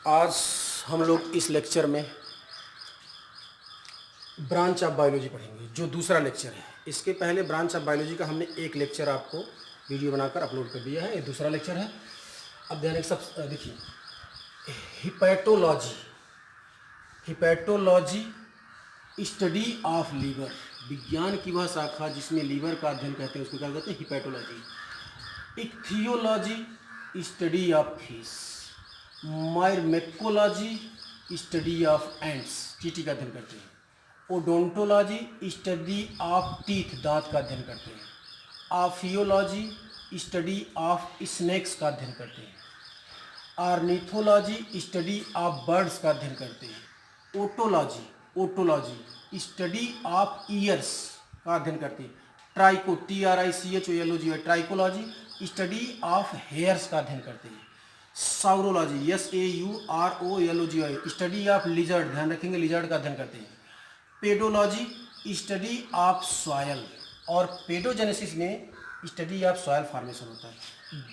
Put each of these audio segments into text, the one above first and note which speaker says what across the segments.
Speaker 1: आज हम लोग इस लेक्चर में ब्रांच ऑफ बायोलॉजी पढ़ेंगे, जो दूसरा लेक्चर है। इसके पहले ब्रांच ऑफ बायोलॉजी का हमने एक लेक्चर आपको वीडियो बनाकर अपलोड कर दिया है, ये दूसरा लेक्चर है। अब ध्यान एक सब देखिए, hepatology. Hepatology study of liver, विज्ञान की वह शाखा जिसमें लीवर का अध्ययन कहते हैं, उसको क्या कहते हैं? Herpetology. Ichthyology study of fish. Myrmecology study of ants, चींटी का अध्ययन करते हैं। ओडोंटोलॉजी स्टडी ऑफ टीथ, दांत का अध्ययन करते हैं। आफियोलॉजी स्टडी ऑफ स्नेक्स का अध्ययन करते हैं। ऑर्निथोलॉजी स्टडी ऑफ बर्ड्स का अध्ययन करते हैं। ओटोलॉजी स्टडी ऑफ ईयर्स का अध्ययन करते हैं। Tricho, TRICHOLOGY, trichology study of hairs का अध्ययन करते हैं। Saurology, SAUROLOGY study of lizard, ध्यान रखेंगे लिजर्ड का अध्ययन करते हैं। पेडोलॉजी स्टडी ऑफ सॉयल, और पेडोजेनेसिस में स्टडी ऑफ सॉयल फॉर्मेशन होता है।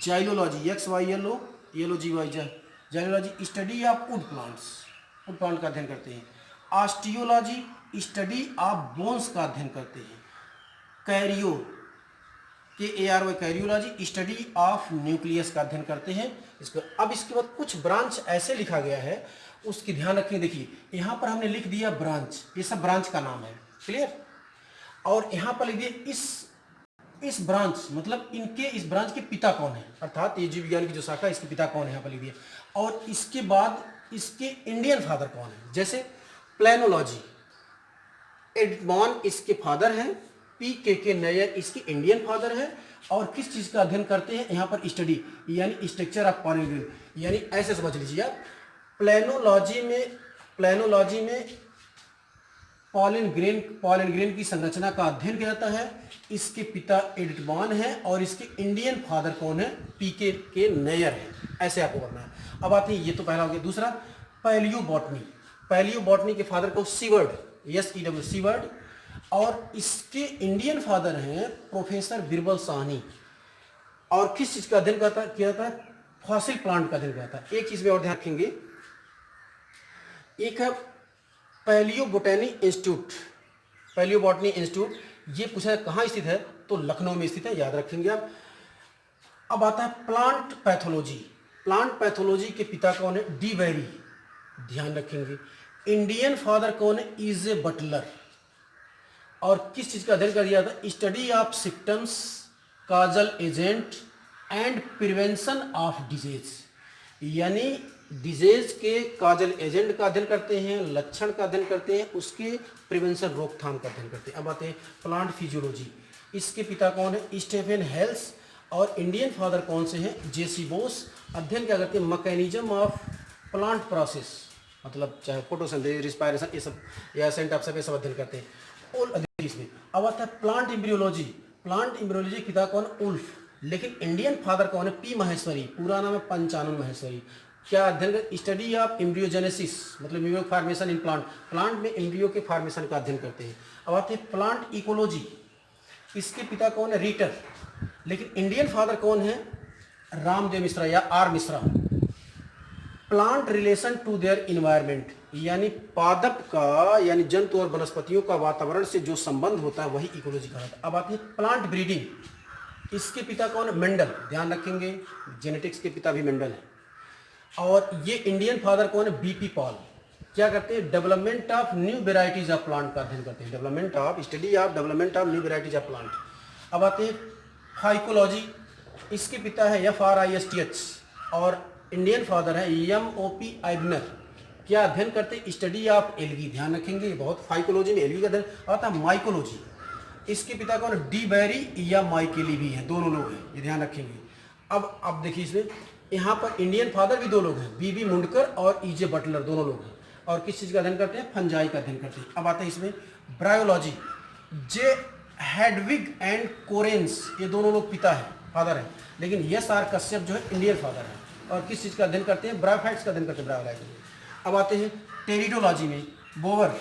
Speaker 1: Xylology, XYLOGY, xylology study of wood plants, wood plant का अध्ययन करते हैं। ऑस्टियोलॉजी स्टडी ऑफ बोन्स का अध्ययन करते हैं। Cairo, KARY, karyology study of nucleus का अध्ययन करते हैं। अब इसके बाद कुछ ब्रांच ऐसे लिखा गया है, उसकी ध्यान रखें। देखिए यहाँ पर हमने लिख दिया ब्रांच, ये सब ब्रांच का नाम है, क्लियर। और यहाँ पर लिख दिया इस ब्रांच, मतलब इनके इस ब्रांच के पिता कौन है, अर्थात ये जीव विज्ञान की जो शाखा है इसके पिता कौन है, यहाँ पर लिख दिया। और इसके बाद इसके इंडियन फादर कौन है। जैसे प्लेनोलॉजी, एडमॉन इसके फादर हैं, PKK नयर इसके इंडियन फादर है। और किस चीज़ का अध्ययन करते हैं यहाँ पर? स्टडी, यानी स्ट्रक्चर ऑफ पॉलन ग्रेन, यानी ऐसे समझ लीजिए आप, प्लेनोलॉजी में पॉलन ग्रेन की संरचना का अध्ययन किया जाता है। इसके पिता एडमॉन है और इसके इंडियन फादर कौन है? PKK नयर है। ऐसे आपको करना है। अब आते हैं, ये तो पहला हो गया। दूसरा पैलियोबॉटनी के फादर को सीवर्ड, SEW, सीवर्ड। और इसके इंडियन फादर हैं प्रोफेसर बिरबल साहनी। और किस चीज का अध्ययन किया जाता है? फॉसिल प्लांट का अध्ययन किया जाता है। एक चीज में और ध्यान रखेंगे, एक है पैलियोबोटनी इंस्टीट्यूट। ये पूछा है कहाँ स्थित है, तो लखनऊ में स्थित है, याद रखेंगे आप। अब आता है प्लांट पैथोलॉजी के पिता कौन है? डी बेरी, ध्यान रखेंगे। इंडियन फादर कौन है? EJ Butler. और किस चीज का अध्ययन कर दिया था? Study of symptoms, causal agent and prevention of disease, यानी डिजीज के काजल एजेंट का अध्ययन करते हैं, लक्षण का अध्ययन करते हैं, उसके प्रिवेंशन, रोकथाम का अध्ययन करते हैं। अब आते हैं प्लांट फिजियोलॉजी, इसके पिता कौन है? Stephen Hales. और इंडियन फादर कौन से हैं? JC बोस। अध्ययन क्या करते हैं? मैकेनिज्म ऑफ प्लांट प्रोसेस, मतलब चाहे फोटोसिंथेसिस, रिस्पायरेशन, ये सब, या सेंट ऑफ सब, ये सब अध्ययन करते हैं। और इसमें अब आता है प्लांट एम्ब्रियोलॉजी के पिता कौन? उल्फ। लेकिन इंडियन फादर कौन है? P महेश्वरी, पूरा नाम है पंचानन महेश्वरी। क्या अध्ययन कर? स्टडी ऑफ एम्ब्रियोजेनेसिस, मतलब एम्ब्रियो फॉर्मेशन इन प्लांट में एम्ब्रियो के फॉर्मेशन का अध्ययन करते हैं। अब आते हैं प्लांट इकोलॉजी, इसके पिता कौन है? रीटर। लेकिन इंडियन फादर कौन है? रामदेव मिश्रा या R Mishra. Plant relation to their environment, यानी पादप का, यानी जंतु और वनस्पतियों का वातावरण से जो संबंध होता है वही इकोलॉजी कहलाता है। अब आते हैं प्लांट ब्रीडिंग, इसके पिता कौन है? मेंडल, ध्यान रखेंगे, जेनेटिक्स के पिता भी मेंडल है। और ये इंडियन फादर कौन है? BP Paul. क्या करते हैं? Development of new varieties of plant का अध्ययन करते हैं, study of development of new varieties of plant. अब आते हैं फाइकोलॉजी, इसके पिता है FRISTH और इंडियन फादर है MOP आइगनर। क्या अध्ययन करते हैं? स्टडी ऑफ एल्गी, ध्यान रखेंगे, बहुत फाइकोलॉजी में एल्गी का अध्ययन। आता है माइकोलॉजी, इसके पिता कौन? डी बेरी या माइकेली भी हैं, दोनों लोग हैं, ये ध्यान रखेंगे। अब देखिए इसमें, यहाँ पर इंडियन फादर भी दो लोग हैं, BB मुंडकर और EJ बटलर, दोनों लोग हैं। और किस चीज़ का अध्ययन करते हैं? फंजाई का अध्ययन करते हैं। अब आते हैं इसमें bryology, J Hedwig and coherence, ये दोनों लोग पिता है, फादर है। लेकिन SR कश्यप जो है इंडियन फादर है। और किस चीज़ का अध्ययन करते हैं? ब्रायोफाइट्स का अध्ययन करते हैं, ब्रायोलॉजी। अब आते हैं टेरिडोलॉजी में, बोवर,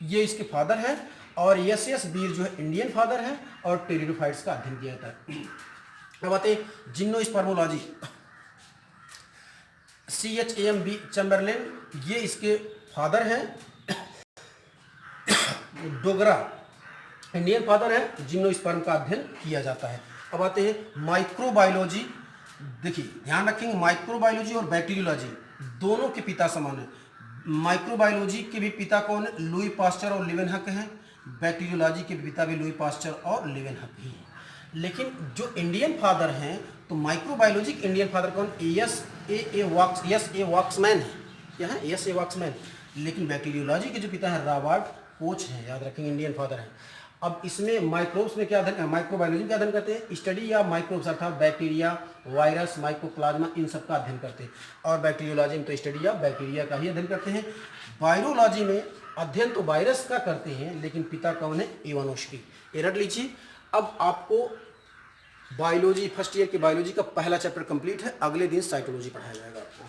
Speaker 1: ये इसके फादर है। और SS बीर जो है इंडियन फादर है और टेरिडोफाइट्स का अध्ययन किया जाता है। अब आते हैं जिम्नोस्पर्मोलॉजी, CHAMB चैम्बरलेन, ये इसके फादर हैं। डोगरा इंडियन फादर है, जिम्नोस्पर्म का अध्ययन किया जाता है। अब आते हैं माइक्रोबायोलॉजी। देखिए ध्यान रखेंगे, माइक्रोबायोलॉजी और बैक्टीरियोलॉजी दोनों के पिता समान है। माइक्रोबायोलॉजी के भी पिता कौन है? लुई पास्चर और लीवेनहक हैं। बैक्टीरियोलॉजी के पिता भी लुई पास्चर और लीवेनहक ही हैं। लेकिन जो इंडियन फादर हैं, तो माइक्रोबायोलॉजी के इंडियन फादर कौन? एस ए वॉक्समैन है। क्या है? S A Voxman. लेकिन बैक्टीरियोलॉजी के जो पिता हैं रॉबर्ट कोच हैं, याद रखेंगे, इंडियन फादर हैं। अब इसमें माइक्रोब्स में क्या अध्ययन, माइक्रोबायोलॉजी में क्या अध्ययन करते हैं? स्टडी या माइक्रोब्स अर्थात बैक्टीरिया, वायरस, माइक्रोप्लाज्मा, इन सब का अध्ययन करते हैं। और बैक्टीरियोलॉजी में तो स्टडी या बैक्टीरिया का ही अध्ययन करते हैं। वायरोलॉजी में अध्ययन तो वायरस का करते हैं, लेकिन पिता कौन है? इवानोस्की। ये रट लीजिए। अब आपको बायोलॉजी फर्स्ट ईयर की बायोलॉजी का पहला चैप्टर कंप्लीट है। अगले दिन साइटोलॉजी पढ़ाया जाएगा आपको।